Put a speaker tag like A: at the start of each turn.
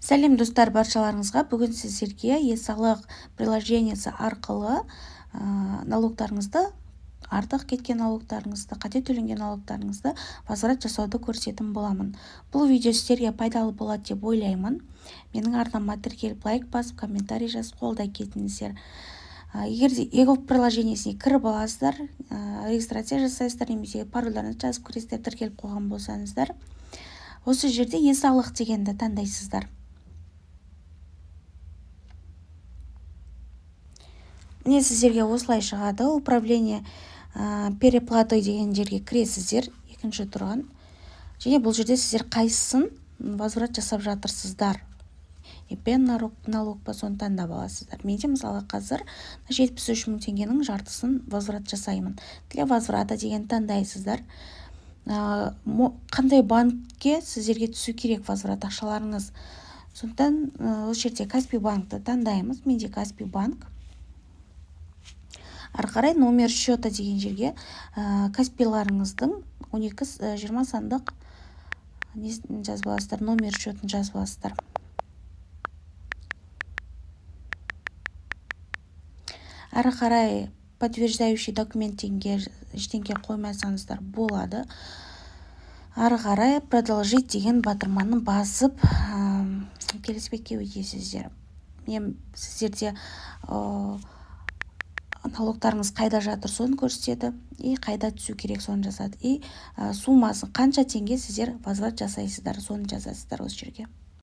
A: Сәлем достар, баршаларыңызға. Бүгін сіздерге е-салық приложениесі арқылы налогтарыңызды, артық кеткен налогтарыңызды, қате төленген налогтарыңызды возврат жасауды көрсететін боламын. Бұл видео сіздерге пайдалы болады деп ойлаймын. Менің арнама тіркеліп, лайк басып, комментарий жазып, қолдай кетіңіздер. Егер де e-golf приложениесіне кіріп аласыздар, регистрация жасайсыздар, немесе парольдеріңізді жазып кіресіздер, тіркеліп қойған болсаңыздар, осы жерде е-салық дегенді таңдайсыздар. Міне сіздерге осылай шығады. Управление переплатой деген жерге кіресіздер, екінші тұрған. Және бұл жерде сіздер қайсысын возврат жасап жатырсыздар. ЕП налог па, соны таңдап аласыздар. Менде мысалы қазір 73 000 теңгенің жартысын возврат жасаймын. Для возврата деген таңдайсыздар. Қандай банкке сіздерге түсу керек возврат ақшаларыңыз. Сондықтан осы жерде Каспий банкты таңдаймыз. Менде Каспий банк. Ары қарай номер счета деген жерге Каспийларыңыздың 12-20 сандық жазып аласыздар, номер счетін жазып аласыздар. Ары қарай подтверждающий документтерге ештеңе қоймасаңыздар болады. Ары қарай продолжить деген батырманы басып келесі бетке өтесіздер. Мен сіздерде налогтарыңыз қайда жатыр, соны көрсетеді, қайда түсу керек, соны жасады. Суммасы қанша теңге сіздер возврат жасайсыздар, соны жазасыздар осы жерге.